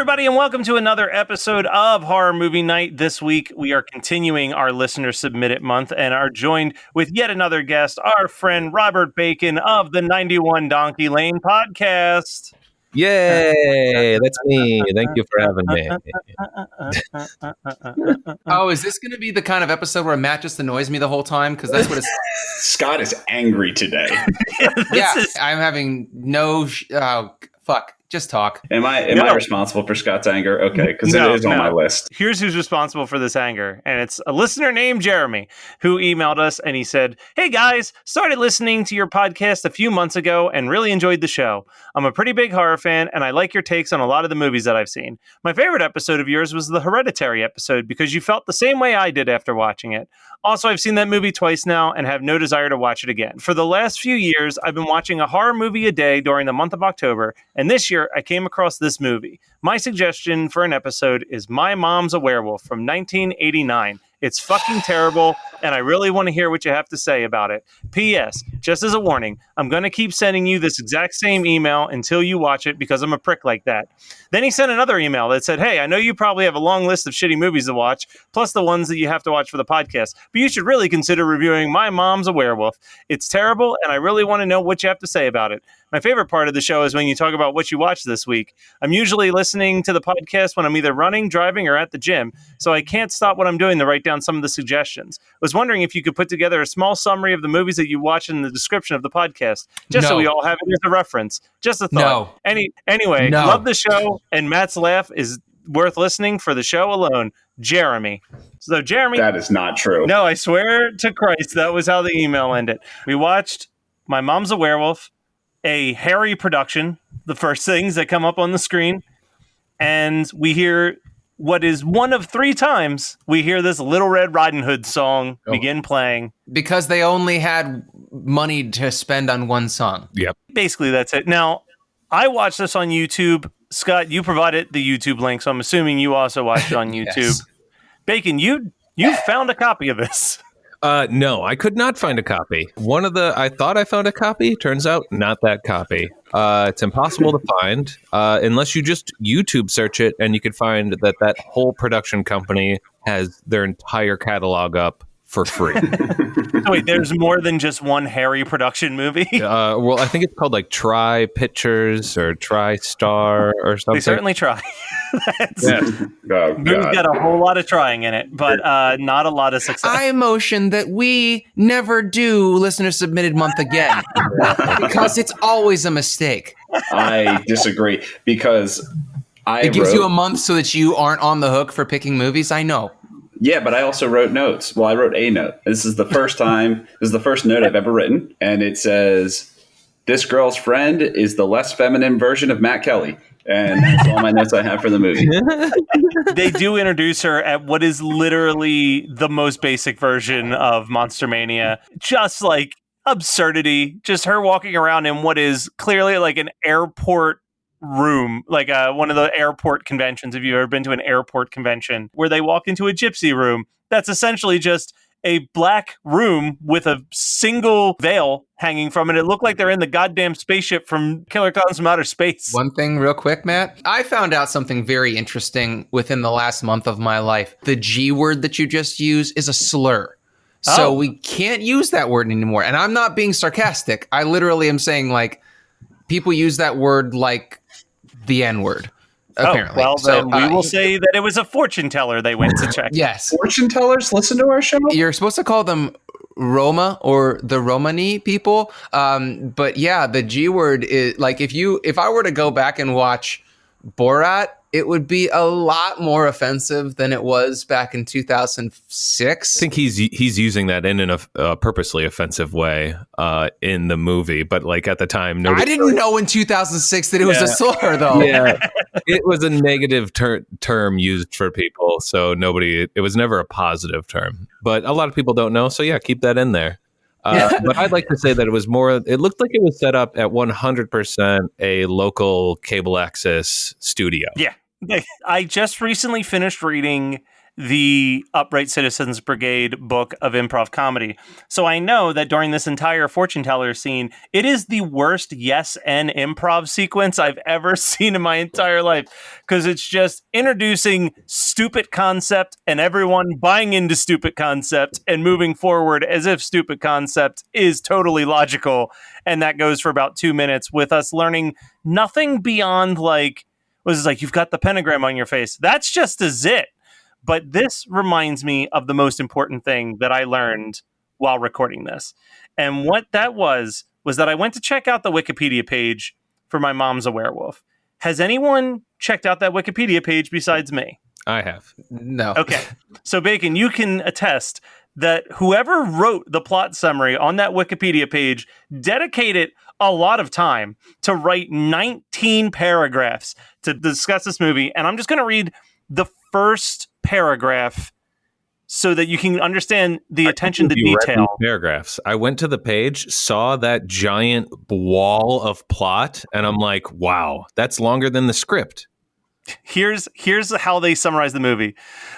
everybody, and welcome to another episode of Horror Movie Night. This week, we are continuing our Listener Submitted Month and are joined with yet another guest, our friend Robert Bacon of the 91 Donkey Lane podcast. Yay! That's me. Thank you for having me. Oh, is this going to be the kind of episode where Matt just annoys me the whole time? Because that's what it's... Scott is angry today. I'm having no... fuck. Just talk. Am I responsible for Scott's anger? Okay, because it is on my list. Here's who's responsible for this anger, and it's a listener named Jeremy who emailed us, and he said, "Hey guys, started listening to your podcast a few months ago and really enjoyed the show. I'm a pretty big horror fan, and I like your takes on a lot of the movies that I've seen. My favorite episode of yours was the Hereditary episode because you felt the same way I did after watching it. Also, I've seen that movie twice now and have no desire to watch it again. For the last few years, I've been watching a horror movie a day during the month of October, and this year I came across this movie. My suggestion for an episode is My Mom's a Werewolf from 1989. It's fucking terrible, and I really want to hear what you have to say about it. P.S. Just as a warning, I'm going to keep sending you this exact same email until you watch it because I'm a prick like that." Then he sent another email that said, "Hey, I know you probably have a long list of shitty movies to watch, plus the ones that you have to watch for the podcast, but you should really consider reviewing My Mom's a Werewolf. It's terrible, and I really want to know what you have to say about it. My favorite part of the show is when you talk about what you watched this week. I'm usually listening to the podcast when I'm either running, driving, or at the gym, so I can't stop what I'm doing to write down some of the suggestions. I was wondering if you could put together a small summary of the movies that you watch in the description of the podcast, just so we all have it as a reference. Just a thought. Anyway, love the show, and Matt's laugh is worth listening for the show alone. Jeremy." So Jeremy... That is not true. No, I swear to Christ, that was how the email ended. We watched My Mom's a Werewolf, a Harry production, the first things that come up on the screen, and we hear what is one of three times we hear this Little Red Riding Hood song begin playing. Because they only had money to spend on one song. Yep. Basically, that's it. Now, I watched this on YouTube. Scott, you provided the YouTube link, so I'm assuming you also watched it on YouTube. Yes. Bacon, you found a copy of this. No, I could not find a copy. I thought I found a copy. Turns out not that copy. It's impossible to find unless you just YouTube search it, and you could find that whole production company has their entire catalog up for free. So wait, there's more than just one Harry production movie? Well, I think it's called like Try Pictures or Try Star or something. They certainly try. Oh, Movie's got a whole lot of trying in it, but not a lot of success. I motion that we never do Listener Submitted Month again. Because it's always a mistake. I disagree because It gives you a month so that you aren't on the hook for picking movies. I know. Yeah, but I also wrote notes. Well, I wrote a note. This is the first note I've ever written, and it says, "This girl's friend is the less feminine version of Matt Kelly." And that's all my notes I have for the movie. They do introduce her at what is literally the most basic version of Monster Mania. Just like absurdity. Just her walking around in what is clearly like an airport room, like one of the airport conventions. If you've ever been to an airport convention where they walk into a gypsy room, that's essentially just a black room with a single veil hanging from it. It looked like they're in the goddamn spaceship from Killer Clowns from Outer Space. One thing real quick, Matt. I found out something very interesting within the last month of my life. The G word that you just used is a slur. So we can't use that word anymore. And I'm not being sarcastic. I literally am saying, like, people use that word like the N-word, apparently. Well, then we will say that it was a fortune teller they went to check. Yes. Fortune tellers listen to our show? You're supposed to call them Roma or the Romani people. But yeah, the G word is like, if I were to go back and watch Borat, it would be a lot more offensive than it was back in 2006. I think he's using that in a purposely offensive way in the movie, but like at the time, I didn't know in 2006 that it was a slur, though. Yeah, it was a negative term used for people, so it was never a positive term. But a lot of people don't know, so yeah, keep that in there. But I'd like to say that it looked like it was set up at 100% a local cable access studio. Yeah. I just recently finished reading the Upright Citizens Brigade book of improv comedy. So I know that during this entire fortune teller scene, it is the worst yes and improv sequence I've ever seen in my entire life, because it's just introducing stupid concept and everyone buying into stupid concept and moving forward as if stupid concept is totally logical. And that goes for about 2 minutes with us learning nothing beyond like, was like, you've got the pentagram on your face. That's just a zit. But this reminds me of the most important thing that I learned while recording this. And what that was that I went to check out the Wikipedia page for My Mom's a Werewolf. Has anyone checked out that Wikipedia page besides me? I have. No. Okay. So, Bacon, you can attest that whoever wrote the plot summary on that Wikipedia page dedicated a lot of time to write 19 paragraphs to discuss this movie. And I'm just going to read the first paragraph so that you can understand the attention to detail. Paragraphs. I went to the page, saw that giant wall of plot, and I'm like, wow, that's longer than the script. Here's how they summarize the movie.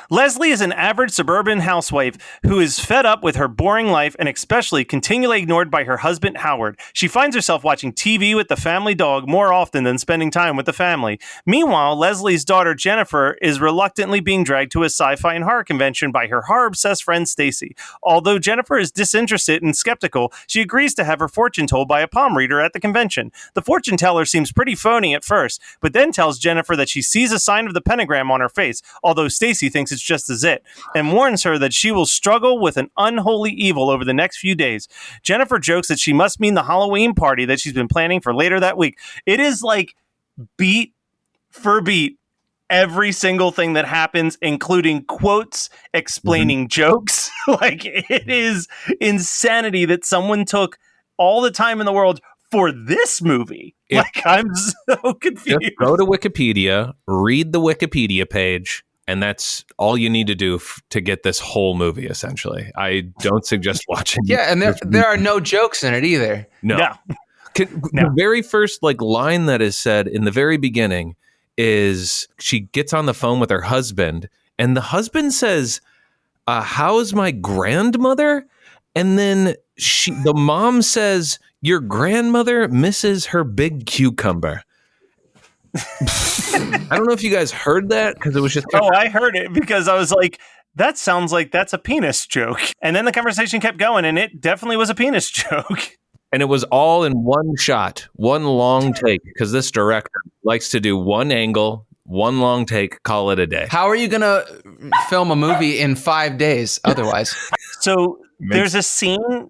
Leslie is an average suburban housewife who is fed up with her boring life and especially continually ignored by her husband, Howard. She finds herself watching TV with the family dog more often than spending time with the family. Meanwhile, Leslie's daughter, Jennifer, is reluctantly being dragged to a sci-fi and horror convention by her horror-obsessed friend, Stacy. Although Jennifer is disinterested and skeptical, she agrees to have her fortune told by a palm reader at the convention. The fortune teller seems pretty phony at first, but then tells Jennifer that she sees a sign of the pentagram on her face, although Stacy thinks it's just a zit, and warns her that she will struggle with an unholy evil over the next few days. Jennifer jokes that she must mean the Halloween party that she's been planning for later that week. It is like beat for beat every single thing that happens, including quotes explaining jokes. Like, it is insanity that someone took all the time in the world for this movie. I'm so confused. Just go to Wikipedia, read the Wikipedia page, and that's all you need to do to get this whole movie, essentially. I don't suggest watching. Yeah, and there are no jokes in it either. No. The very first line that is said in the very beginning is she gets on the phone with her husband, and the husband says, how's my grandmother? And then the mom says, your grandmother misses her big cucumber. I don't know if you guys heard that, because it was just... Oh, I heard it because I was like, that sounds like that's a penis joke. And then the conversation kept going, and it definitely was a penis joke. And it was all in one shot, one long take, because this director likes to do one angle, one long take, call it a day. How are you going to film a movie in 5 days otherwise? So there's a scene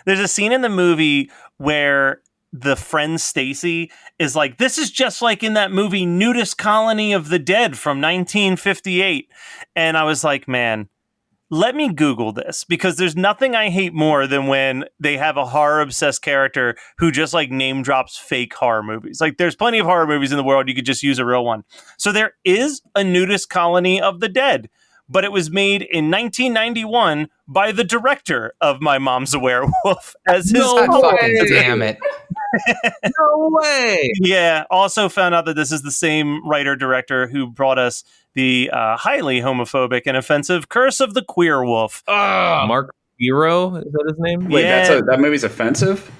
in the movie where the friend Stacy is like, this is just like in that movie Nudist Colony of the Dead from 1958. And I was like, man, let me Google this, because there's nothing I hate more than when they have a horror-obsessed character who just name drops fake horror movies. There's plenty of horror movies in the world. You could just use a real one. So there is a Nudist Colony of the Dead, but it was made in 1991 by the director of My Mom's a Werewolf as his fucking damn it. No way. Yeah. Also found out that this is the same writer-director who brought us the highly homophobic and offensive Curse of the Queer Wolf. Mark Hero, is that his name? Wait, Yeah. that movie's offensive?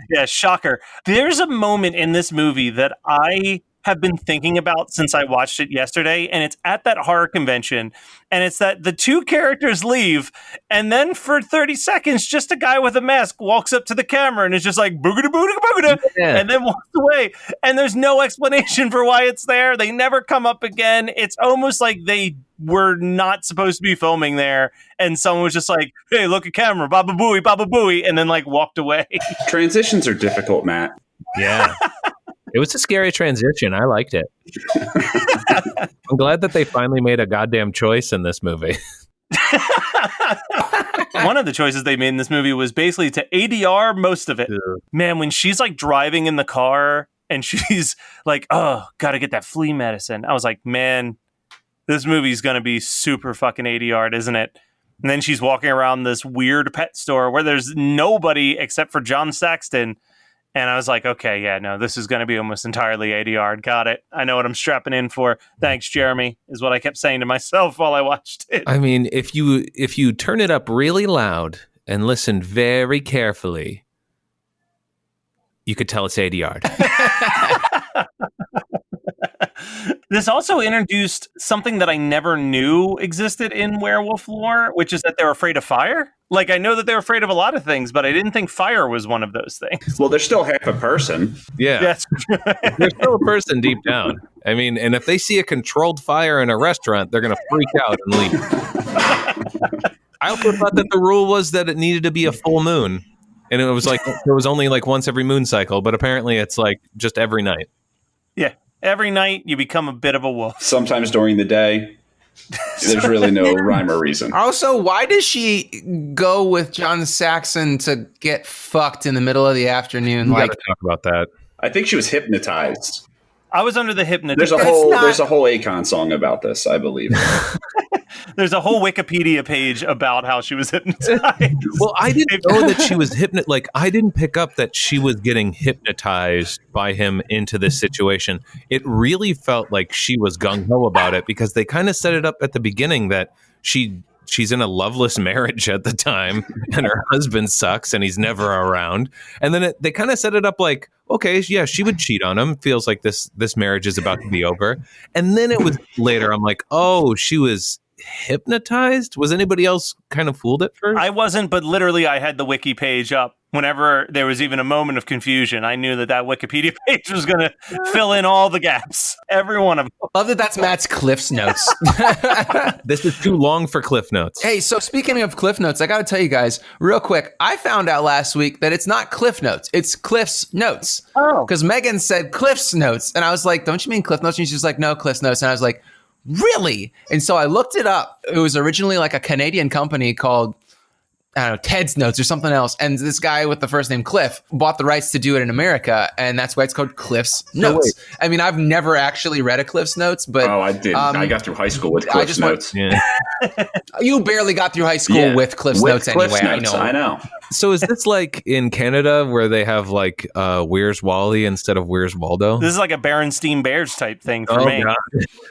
Yeah, shocker. There's a moment in this movie that I have been thinking about since I watched it yesterday, and it's at that horror convention, and it's that the two characters leave, and then for 30 seconds, just a guy with a mask walks up to the camera and is just like, boogada, boogada, boogada, and then walks away, and there's no explanation for why it's there. They never come up again. It's almost like they were not supposed to be filming there, and someone was just like, hey, look at camera, baba booey, and then walked away. Transitions are difficult, Matt. Yeah. It was a scary transition. I liked it. I'm glad that they finally made a goddamn choice in this movie. One of the choices they made in this movie was basically to ADR most of it. Yeah. Man, when she's driving in the car and she's like, oh, gotta get that flea medicine. I was like, man, this movie's gonna be super fucking ADR'd, isn't it? And then she's walking around this weird pet store where there's nobody except for John Saxon. And I was like, okay, yeah, no, this is going to be almost entirely ADR. Got it. I know what I'm strapping in for. Thanks, Jeremy, is what I kept saying to myself while I watched it. I mean, if you turn it up really loud and listen very carefully, you could tell it's ADR. This also introduced something that I never knew existed in werewolf lore, which is that they're afraid of fire. Like, I know that they're afraid of a lot of things, but I didn't think fire was one of those things. Well, they're still half a person. Yeah. That's They're still a person deep down. I mean, and if they see a controlled fire in a restaurant, they're going to freak out and leave. I also thought that the rule was that it needed to be a full moon. And it was like, there was only like once every moon cycle, but apparently it's like just every night. Yeah. Every night you become a bit of a wolf. Sometimes during the day. There's really no rhyme or reason. Also, why does she go with John Saxon to get fucked in the middle of the afternoon? We Like, gotta talk about that. I think she was hypnotized. I was under the hypnotism. There's a whole Akon song about this, I believe. There's a whole Wikipedia page about how she was hypnotized. Well, I didn't know that she was like, I didn't pick up that she was getting hypnotized by him into this situation. It really felt like she was gung-ho about it because they kind of set it up at the beginning that she's in a loveless marriage at the time and her husband sucks and he's never around. And then they kind of set it up like, okay, yeah, she would cheat on him. Feels like this marriage is about to be over. And then it was later, I'm like, oh, she was hypnotized? Was anybody else kind of fooled at first? I wasn't, but literally I had the wiki page up. Whenever there was even a moment of confusion, I knew that Wikipedia page was going to fill in all the gaps. Every one of them. love that that's Matt's Cliff's Notes. This is too long for Cliff Notes. Hey, so speaking of Cliff Notes, I got to tell you guys real quick. I found out last week that it's not Cliff Notes. It's Cliff's Notes. Oh. Because Megan said Cliff's Notes. And I was like, don't you mean Cliff Notes? And she's like, no, Cliff's Notes. And I was like, really? And so I looked it up. It was originally like a Canadian company called, I don't know, Ted's Notes or something else. And this guy with the first name Cliff bought the rights to do it in America. And that's why it's called Cliff's Notes. I mean, I've never actually read a Cliff's Notes, but... Oh, I did. I got through high school with Cliff's Notes. Yeah. You barely got through high school with Cliff's Notes Cliff's anyway. Notes, I know. So is this like in Canada where they have like Where's Wally instead of Where's Waldo? This is like a Berenstein Bears type thing for me. God.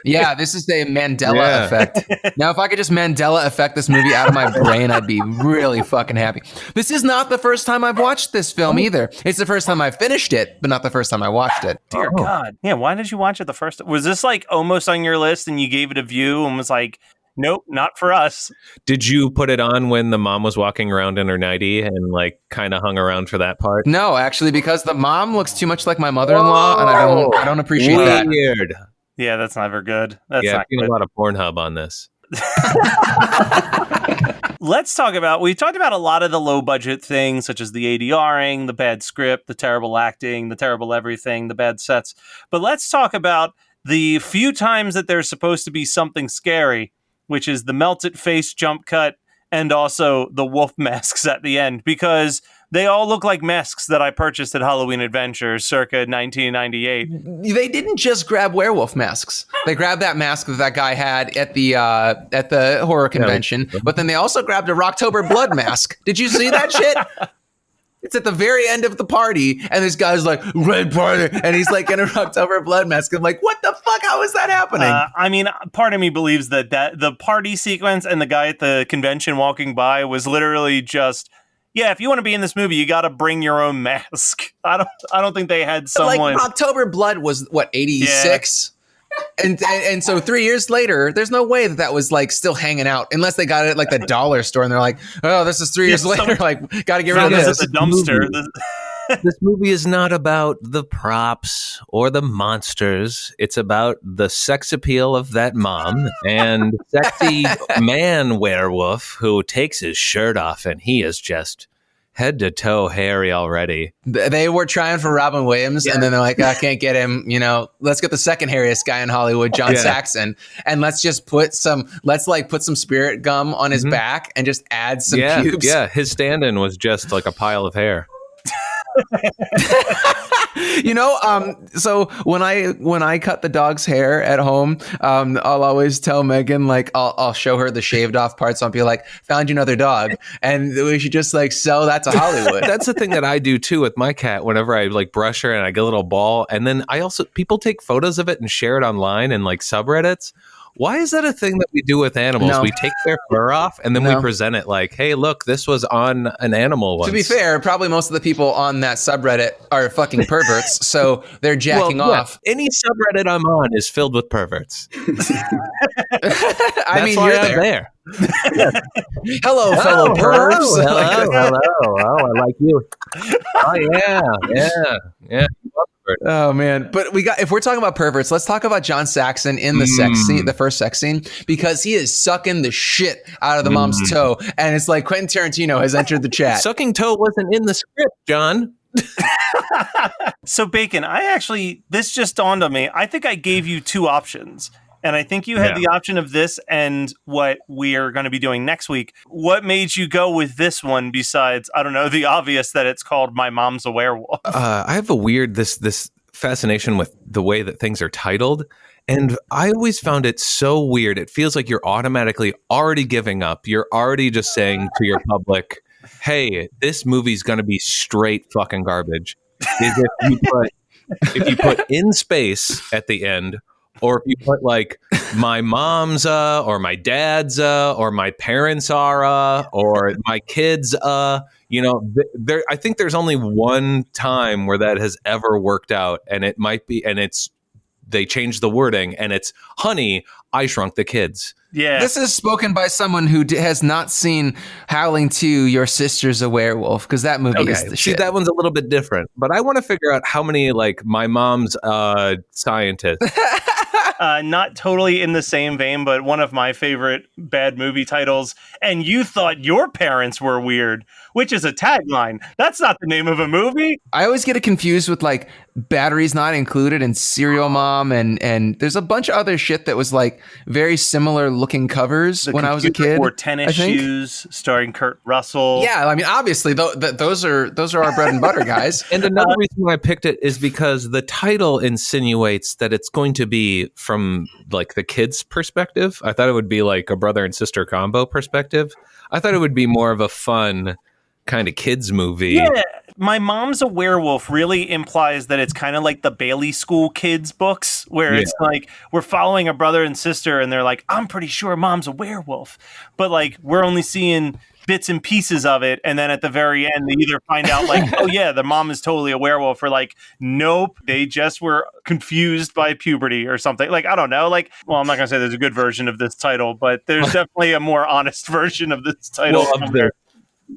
Yeah, this is the Mandela effect. Now, if I could just Mandela effect this movie out of my brain, I'd be really fucking happy. This is not the first time I've watched this film either. It's the first time I finished it, but not the first time I watched it. Dear God. Yeah, why did you watch it the first? Was this like almost on your list and you gave it a view and was like, nope, not for us? Did you put it on when the mom was walking around in her nightie and like kind of hung around for that part? No, actually, because the mom looks too much like my mother-in-law, and I don't appreciate that. Weird. Yeah, that's never good. That's Yeah, not I've seen good. a lot of Pornhub on this. Let's talk about, we talked about a lot of the low budget things, such as the ADRing, the bad script, the terrible acting, the terrible everything, the bad sets. But let's talk about the few times that there's supposed to be something scary, which is the melted face jump cut and also the wolf masks at the end, because they all look like masks that I purchased at Halloween Adventures circa 1998. They didn't just grab werewolf masks. They grabbed that mask that guy had at the horror convention, but then they also grabbed a Rocktober blood mask. Did you see that shit? It's at the very end of the party, and this guy's like, red party, and he's like in a Rocktober blood mask. I'm like, what the fuck? How is that happening? I mean, part of me believes that the party sequence and the guy at the convention walking by was literally just, yeah, if you want to be in this movie, you got to bring your own mask. I don't think they had someone. Like Rocktober blood was what, 86? Yeah. And so 3 years later, there's no way that was like still hanging out unless they got it at like the dollar store and they're like, oh, this is 3 years later. Like, got to get rid of this. At the dumpster. This movie is not about the props or the monsters. It's about the sex appeal of that mom and sexy man werewolf who takes his shirt off and he is just head to toe hairy already. They were trying for Robin Williams, and then they're like, I can't get him. You know, let's get the second hairiest guy in Hollywood, John Saxon, and let's just put some spirit gum on his back and just add some pubes. Yeah, his stand-in was just like a pile of hair. So when I cut the dog's hair at home, I'll always tell Megan, like, I'll show her the shaved off parts. I'll be like, found you another dog, and we should just like sell that to Hollywood. That's the thing that I do too with my cat. Whenever I like brush her and I get a little ball, and then people take photos of it and share it online and like subreddits. Why is that a thing that we do with animals? No. We take their fur off and then we present it like, hey, look, this was on an animal once. To be fair, probably most of the people on that subreddit are fucking perverts, so they're jacking off. Any subreddit I'm on is filled with perverts. I mean, why you're I'm there. Hello, fellow pervs. Hello. Oh, I like you. Oh, yeah. Oh man, but if we're talking about perverts, let's talk about John Saxon in the sex scene, the first sex scene, because he is sucking the shit out of the mom's toe, and it's like Quentin Tarantino has entered the chat. Sucking toe wasn't in the script, John. So Bacon, this just dawned on me. I think I gave you two options. And I think you had the option of this and what we are going to be doing next week. What made you go with this one besides, I don't know, the obvious that it's called My Mom's a Werewolf? I have a weird, this fascination with the way that things are titled. And I always found it so weird. It feels like you're automatically already giving up. You're already just saying to your public, hey, this movie's going to be straight fucking garbage. If you put in space at the end, or if you put like my mom's or my dad's or my parents are or my kids I think there's only one time where that has ever worked out, and it might be, and they changed the wording, and it's honey, I Shrunk the Kids. Yeah. This is spoken by someone who has not seen Howling 2, Your Sister's a Werewolf, because that movie is the shit. That one's a little bit different, but I want to figure out how many like my mom's scientist. Not totally in the same vein, but one of my favorite bad movie titles. And you thought your parents were weird, which is a tagline. That's not the name of a movie. I always get it confused with like Batteries Not Included and Serial Mom, and there's a bunch of other shit that was like very similar looking covers when I was a kid. Or Tennis Shoes, starring Kurt Russell. Yeah, I mean, obviously those are our bread and butter, guys. And another reason why I picked it is because the title insinuates that it's going to be from like the kids' perspective. I thought it would be like a brother and sister combo perspective. I thought it would be more of a fun kind of kids movie. Yeah, My Mom's a Werewolf really implies that it's kind of like the Bailey School kids books, where it's like we're following a brother and sister, and they're like, I'm pretty sure mom's a werewolf, but like we're only seeing bits and pieces of it, and then at the very end they either find out like, oh yeah, the mom is totally a werewolf, or like, nope, they just were confused by puberty or something. Like, I don't know, like, well, I'm not gonna say there's a good version of this title, but there's definitely a more honest version of this title.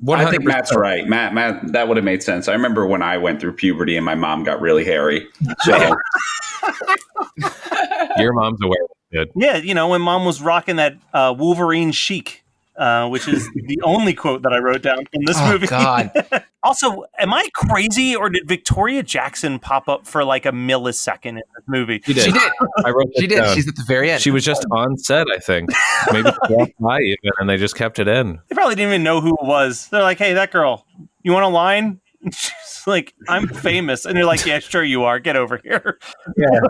Well, I think Matt's right. Matt, that would have made sense. I remember when I went through puberty and my mom got really hairy. So your mom's a werewolf, dude. Yeah, when mom was rocking that Wolverine chic, which is the only quote that I wrote down from this movie. God. Also, am I crazy, or did Victoria Jackson pop up for like a millisecond in this movie? She did. I wrote she did. Down. She's at the very end. She was just on set, I think. Maybe walked by even, and they just kept it in. They probably didn't even know who it was. They're like, hey, that girl, you want a line? She's like, I'm famous. And they're like, yeah, sure you are. Get over here. Yeah.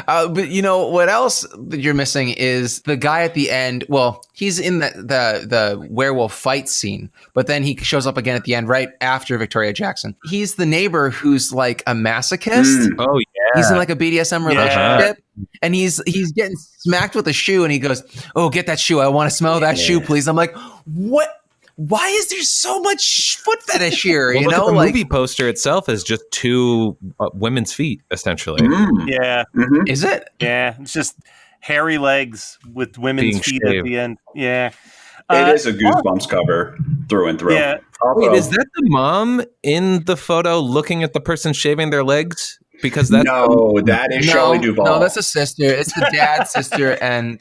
But what else that you're missing is the guy at the end. Well, he's in the werewolf fight scene, but then he shows up again at the end right after Victoria Jackson. He's the neighbor who's like a masochist. Oh, yeah. He's in like a BDSM relationship. And he's getting smacked with a shoe, and he goes, oh, get that shoe. I want to smell that shoe, please. I'm like, what? Why is there so much foot fetish here? Well, the movie poster itself is just two women's feet, essentially. Yeah. Mm-hmm. Is it? Yeah. It's just hairy legs with women's feet shaved. at the end. Yeah. It is a Goosebumps cover through and through. Yeah. Wait, is that the mom in the photo looking at the person shaving their legs? Because that's that is Shelley Duvall. No, that's a sister. It's the dad's sister, and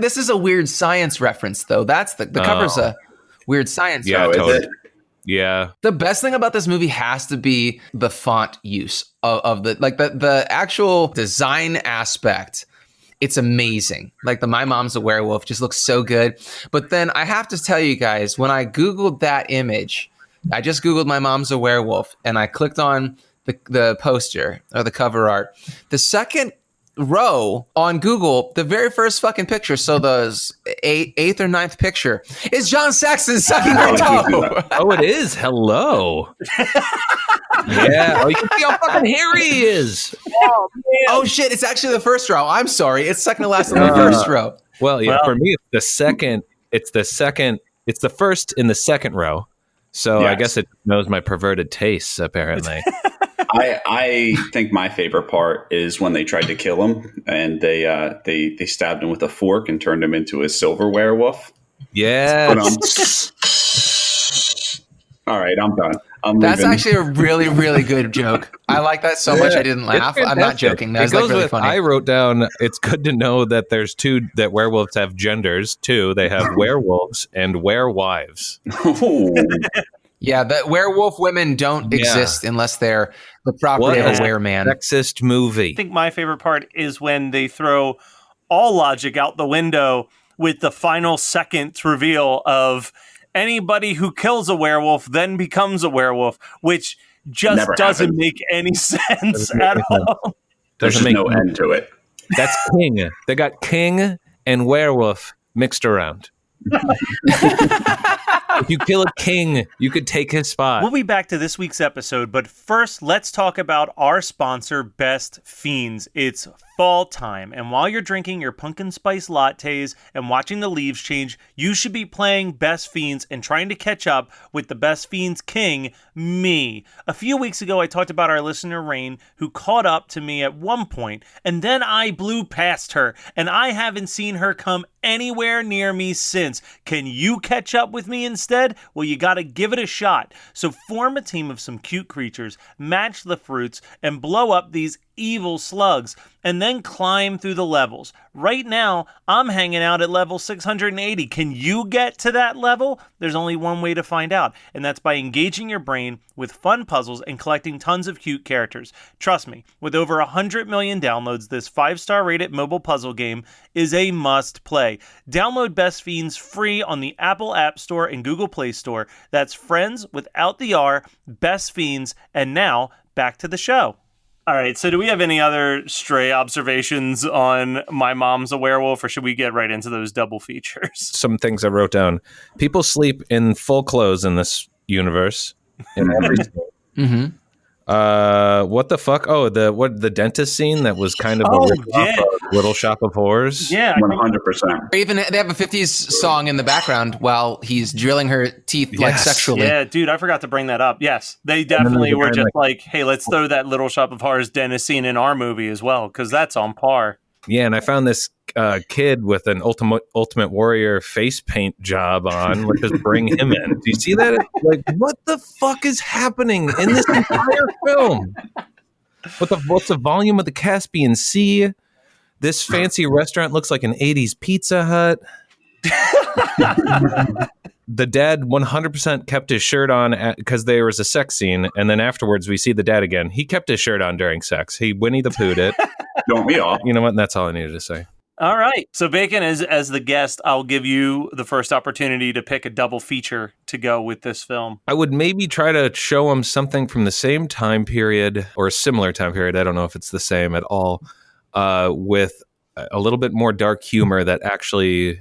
this is a weird science reference, though. That's the cover's a weird science reference. Totally. Yeah. The best thing about this movie has to be the font use of the actual design aspect It's amazing. Like the My Mom's a Werewolf just looks so good. But then I have to tell you guys, when I Googled that image, I just Googled My Mom's a Werewolf and I clicked on the poster or the cover art. The second row on Google, the very first fucking picture, so the eighth or ninth picture, is John Saxon sucking her toe. Oh, it is. Hello. Yeah. Oh, you can see how fucking hairy he is. Oh, man. Oh shit! It's actually the first row. I'm sorry. It's second to last on the first row. Well, yeah. For me, it's the second. It's the second. It's the first in the second row. So I guess it knows my perverted tastes. Apparently. I think my favorite part is when they tried to kill him and they stabbed him with a fork and turned him into a silver werewolf. Yeah. All right, I'm done. That's actually a really, really good joke. I like that so much I didn't laugh. I'm not joking. That's like really funny. I wrote down, it's good to know that there's that werewolves have genders too. They have werewolves and werewives. Yeah, the werewolf women don't exist unless they're the property of a wereman. Sexist movie. I think my favorite part is when they throw all logic out the window with the final seconds reveal of anybody who kills a werewolf then becomes a werewolf, which just doesn't make any sense at all. There's just no end to it. That's king. They got king and werewolf mixed around. If you kill a king, you could take his spot. We'll be back to this week's episode, but first, let's talk about our sponsor, Best Fiends. It's fall time, and while you're drinking your pumpkin spice lattes and watching the leaves change, you should be playing Best Fiends and trying to catch up with the Best Fiends king, me. A few weeks ago, I talked about our listener, Rain, who caught up to me at one point, and then I blew past her, and I haven't seen her come anywhere near me since. Can you catch up with me instead? Well, you gotta give it a shot. So form a team of some cute creatures, match the fruits, and blow up these evil slugs, and then climb through the levels. Right now, I'm hanging out at level 680. Can you get to that level? There's only one way to find out, and that's by engaging your brain with fun puzzles and collecting tons of cute characters. Trust me, with over 100 million downloads, this 5-star rated mobile puzzle game is a must play. Download Best Fiends free on the Apple App Store and Google Play Store. That's friends without the R, Best Fiends, and now back to the show. All right, so do we have any other stray observations on My Mom's a Werewolf, or should we get right into those double features? Some things I wrote down. People sleep in full clothes in this universe. In every mm-hmm. What the fuck? Oh, the dentist scene that was kind of a Little Shop of Horrors. Yeah, 100%. Even they have a 50s song in the background while he's drilling her teeth like sexually. Yeah, dude, I forgot to bring that up. Yes, they definitely were just like, hey, let's throw that Little Shop of Horrors dentist scene in our movie as well, because that's on par. Yeah, and I found this kid with an Ultimate Warrior face paint job on. Let's just bring him in. Do you see that? Like, what the fuck is happening in this entire film? What's the volume of the Caspian Sea? This fancy restaurant looks like an 80s Pizza Hut. The dad 100% kept his shirt on because there was a sex scene, and then afterwards we see the dad again. He kept his shirt on during sex. He Winnie the Pooh'd it. Don't we all? You know what? That's all I needed to say. All right. So Bacon, as the guest, I'll give you the first opportunity to pick a double feature to go with this film. I would maybe try to show him something from the same time period or a similar time period. I don't know if it's the same at all, with a little bit more dark humor that actually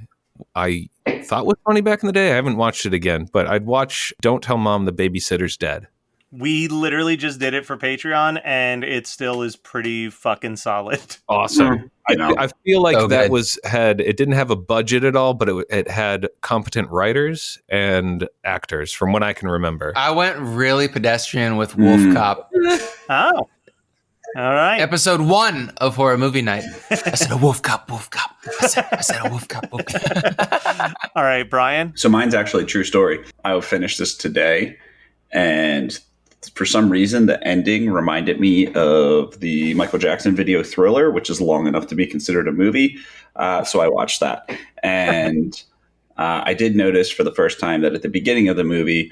I thought was funny back in the day. I haven't watched it again, but I'd watch Don't Tell Mom the Babysitter's Dead. We literally just did it for Patreon, and it still is pretty fucking solid. Awesome. I know. I feel like that good. It didn't have a budget at all, but it had competent writers and actors from what I can remember. I went really pedestrian with Wolf Cop. Oh. All right. Episode 1 of Horror Movie Night. I said a wolf cop, wolf cop. I said a wolf cop, wolf cop. All right, Brian. So mine's actually a true story. I will finish this today, and for some reason, the ending reminded me of the Michael Jackson video Thriller, which is long enough to be considered a movie. So I watched that. And I did notice for the first time that at the beginning of the movie,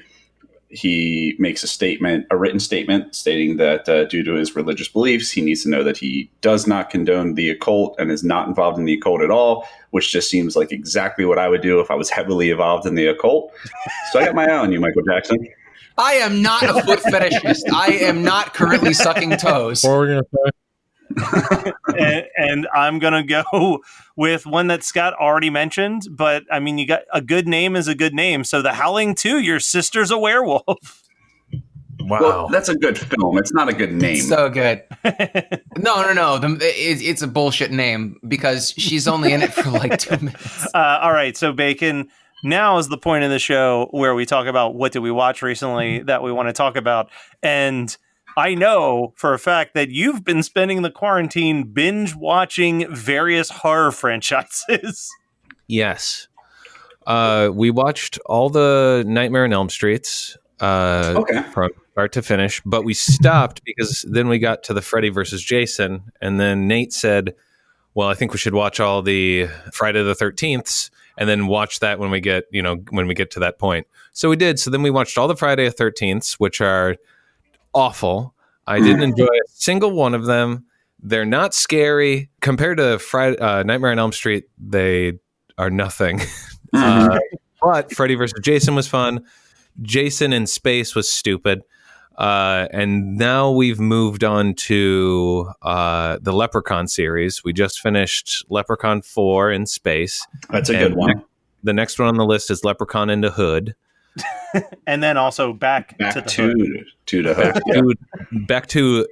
he makes a written statement stating that due to his religious beliefs, he needs to know that he does not condone the occult and is not involved in the occult at all, which just seems like exactly what I would do if I was heavily involved in the occult. So I got my eye on you, Michael Jackson. I am not a foot fetishist. I am not currently sucking toes. What were we gonna say? and I'm gonna go with one that Scott already mentioned, but I mean, you got a good name is a good name. So The Howling 2, your sister's a werewolf. Wow, Well, that's a good film. It's not a good name. So good. No. It's a bullshit name because she's only in it for like 2 minutes. All right, so Bacon. Now is the point of the show where we talk about what did we watch recently that we want to talk about, and I know for a fact that you've been spending the quarantine binge watching various horror franchises. Yes. We watched all the Nightmare on Elm Streets from start to finish, but we stopped because then we got to the Freddy versus Jason, and then Nate said, well, I think we should watch all the Friday the 13th and then watch that when we get to that point. So we did. So then we watched all the Friday the 13th, which are awful. I didn't enjoy a single one of them. They're not scary compared to Nightmare on Elm Street. They are nothing. But Freddy vs. Jason was fun. Jason in Space was stupid. And now we've moved on to the Leprechaun series. We just finished Leprechaun 4 in Space. That's a good one. The next one on the list is Leprechaun in the Hood. And then also back to the hood. Back to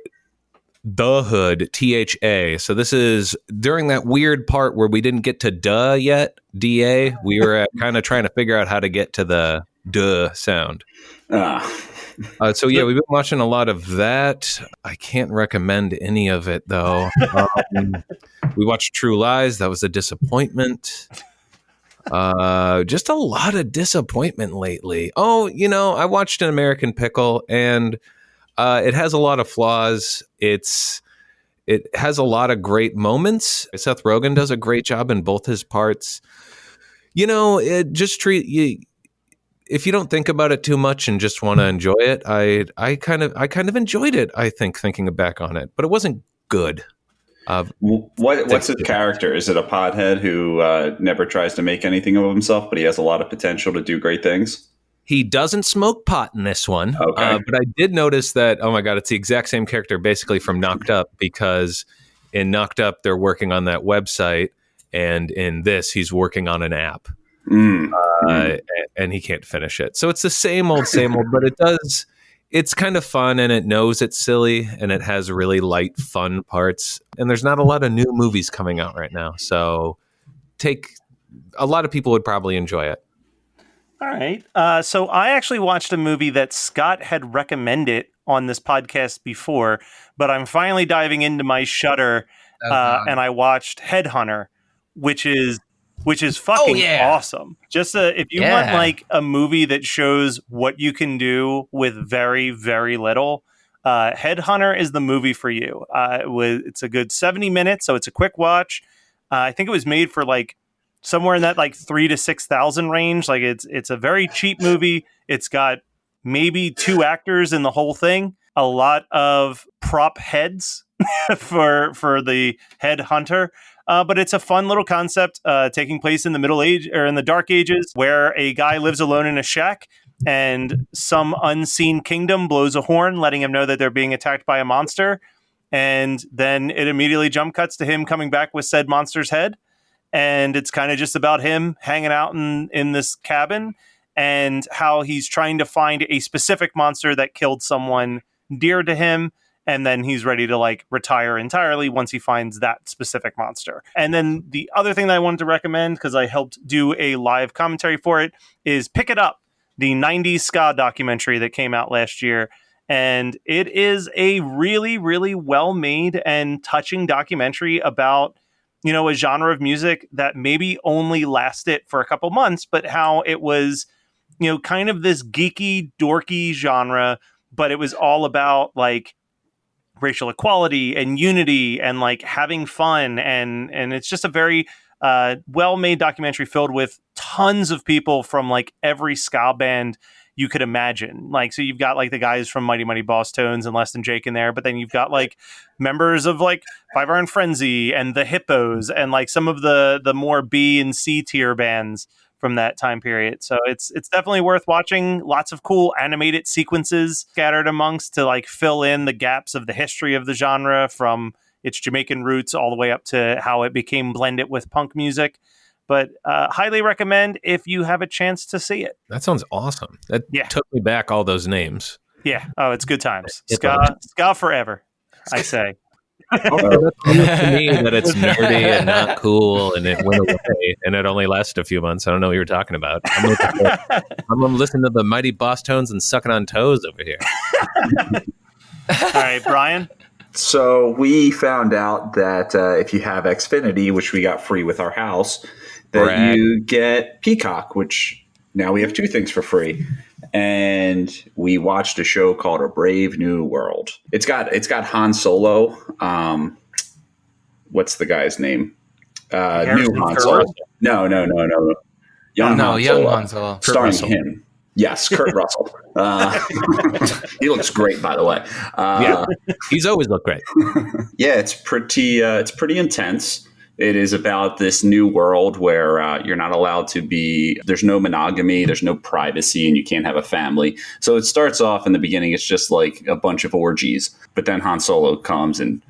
the Hood, THA. So this is during that weird part where we didn't get to duh yet, DA. We were kind of trying to figure out how to get to the duh sound. So yeah, we've been watching a lot of that. I can't recommend any of it though. We watched True Lies. That was a disappointment. Just a lot of disappointment lately. Oh, I watched An American Pickle, and it has a lot of flaws. It has a lot of great moments. Seth Rogen does a great job in both his parts. It just if you don't think about it too much and just want to enjoy it, I kind of enjoyed it. I think thinking back on it, but it wasn't good. What's his character? Is it a pothead who never tries to make anything of himself, but he has a lot of potential to do great things? He doesn't smoke pot in this one. Okay. But I did notice that, oh my God, it's the exact same character basically from Knocked Up, because in Knocked Up, they're working on that website. And in this, he's working on an app. And he can't finish it. So it's the same old, but it's kind of fun, and it knows it's silly, and it has really light, fun parts. And there's not a lot of new movies coming out right now. So a lot of people would probably enjoy it. All right. So I actually watched a movie that Scott had recommended on this podcast before, but I'm finally diving into my Shudder, and I watched Headhunter, which is fucking awesome. Just if you want like a movie that shows what you can do with very, very little, Headhunter is the movie for you. It's a good 70 minutes, so it's a quick watch. I think it was made for like somewhere in that like 3,000 to 6,000 range. Like it's a very cheap movie. It's got maybe 2 actors in the whole thing. A lot of prop heads for the Headhunter. But it's a fun little concept taking place in the Middle Age or in the Dark Ages, where a guy lives alone in a shack and some unseen kingdom blows a horn, letting him know that they're being attacked by a monster. And then it immediately jump cuts to him coming back with said monster's head. And it's kind of just about him hanging out in this cabin and how he's trying to find a specific monster that killed someone dear to him. And then he's ready to like retire entirely once he finds that specific monster. And then the other thing that I wanted to recommend, because I helped do a live commentary for it, is Pick It Up, the 90s ska documentary that came out last year. And it is a really, really well-made and touching documentary about, a genre of music that maybe only lasted for a couple months, but how it was, kind of this geeky, dorky genre, but it was all about like racial equality and unity and like having fun. And it's just a very well-made documentary filled with tons of people from like every ska band you could imagine. Like, so you've got like the guys from Mighty Mighty Boss Tones and Less Than Jake in there, but then you've got like members of like Five Iron Frenzy and the Hippos and like some of the more B and C tier bands from that time period. So it's definitely worth watching. Lots of cool animated sequences scattered amongst to like fill in the gaps of the history of the genre from its Jamaican roots all the way up to how it became blended with punk music. But highly recommend if you have a chance to see it. That sounds awesome. That took me back all those names. Yeah. Oh, it's good times. Ska forever, I say. To me that it's nerdy and not cool and it went away and it only lasted a few months. I don't know what you're talking about. I'm listening to the Mighty Boss Tones and sucking on toes over here. All right, Brian. So we found out that if you have Xfinity, which we got free with our house, that you get Peacock, which now we have 2 things for free. And we watched a show called A Brave New World. It's got Han Solo. What's the guy's name? New Han Solo. No. Young Han Solo. Starring him. Yes, Kurt Russell. He looks great, by the way. He's always looked great. Yeah, it's pretty intense. It is about this new world where you're not allowed to be, there's no monogamy, there's no privacy, and you can't have a family. So it starts off in the beginning, it's just like a bunch of orgies. But then Han Solo comes and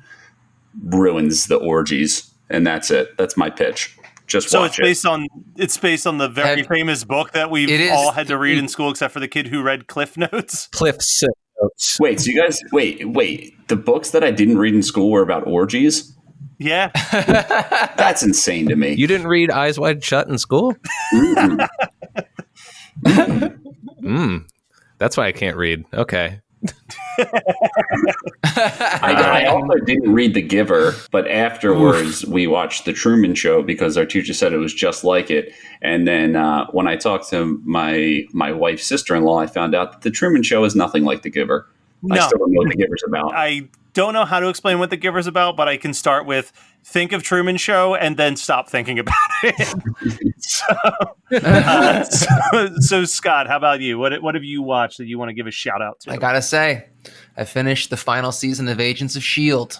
ruins the orgies. And that's it. That's my pitch. Just so watch it's based on the very famous book that we've all had to read in school, except for the kid who read Cliff Notes. Cliff's Notes. Wait, so you guys, wait. The books that I didn't read in school were about orgies? Yeah. That's insane to me. You didn't read Eyes Wide Shut in school? That's why I can't read. Okay. I also didn't read The Giver, but afterwards we watched The Truman Show because our teacher said it was just like it. And then when I talked to my wife's sister-in-law, I found out that The Truman Show is nothing like The Giver. No. I still don't know what The Giver's about. I don't know how to explain what The Giver's about, but I can start with think of Truman Show and then stop thinking about it. So Scott, how about you? What have you watched that you want to give a shout out to? I gotta say, I finished the final season of Agents of S.H.I.E.L.D.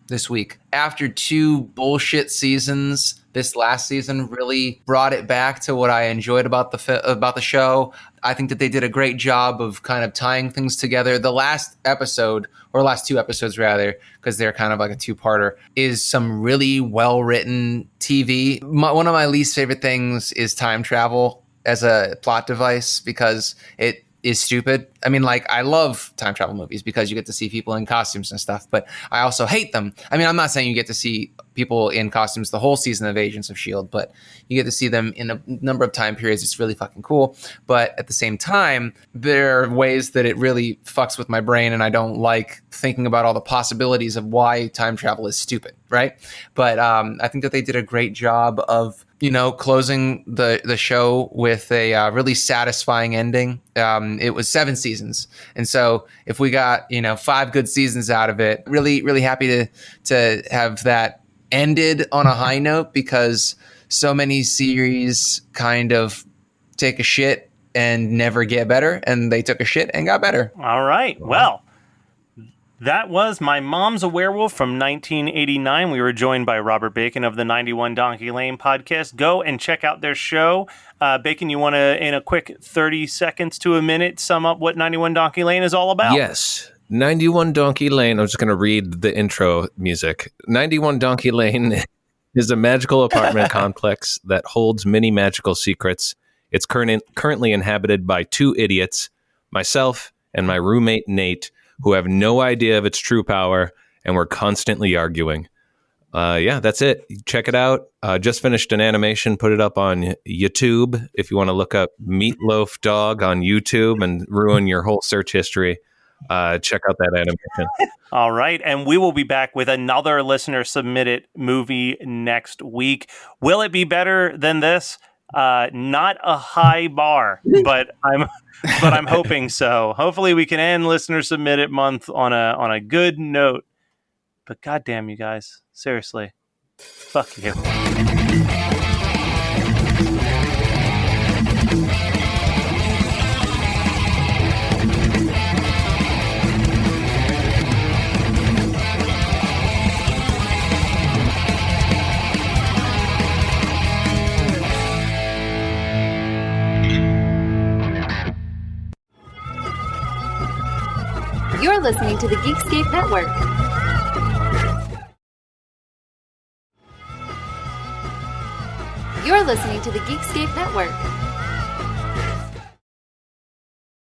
this week. After 2 bullshit seasons, this last season really brought it back to what I enjoyed about the show. I think that they did a great job of kind of tying things together. The last episode, or last 2 episodes rather, because they're kind of like a 2-parter, is some really well-written TV. One of my least favorite things is time travel as a plot device because it is stupid. I mean, like, I love time travel movies because you get to see people in costumes and stuff, but I also hate them. I mean, I'm not saying you get to see people in costumes the whole season of Agents of S.H.I.E.L.D., but you get to see them in a number of time periods. It's really fucking cool. But at the same time, there are ways that it really fucks with my brain, and I don't like thinking about all the possibilities of why time travel is stupid, right? But I think that they did a great job of, closing the show with a really satisfying ending. It was 7 seasons. And so if we got, 5 good seasons out of it, really, really happy to have that ended on a high note because so many series kind of take a shit and never get better. And they took a shit and got better. All right. Well, that was My Mom's a Werewolf from 1989. We were joined by Robert Bacon of the 91 Donkey Lane podcast. Go and check out their show. Bacon, you want to, in a quick 30 seconds to a minute, sum up what 91 Donkey Lane is all about? Yes. 91 Donkey Lane. I'm just going to read the intro music. 91 Donkey Lane is a magical apartment complex that holds many magical secrets. It's currently inhabited by 2 idiots, myself and my roommate Nate, who have no idea of its true power, and we're constantly arguing. That's it. Check it out. Just finished an animation, put it up on YouTube. If you want to look up Meatloaf Dog on YouTube and ruin your whole search history, check out that animation. All right, and we will be back with another listener-submitted movie next week. Will it be better than this? Not a high bar, but I'm hoping so. Hopefully we can end listener submitted month on a good note. But goddamn, you guys, seriously, fuck you. You're listening to the Geekscape Network. You're listening to the Geekscape Network.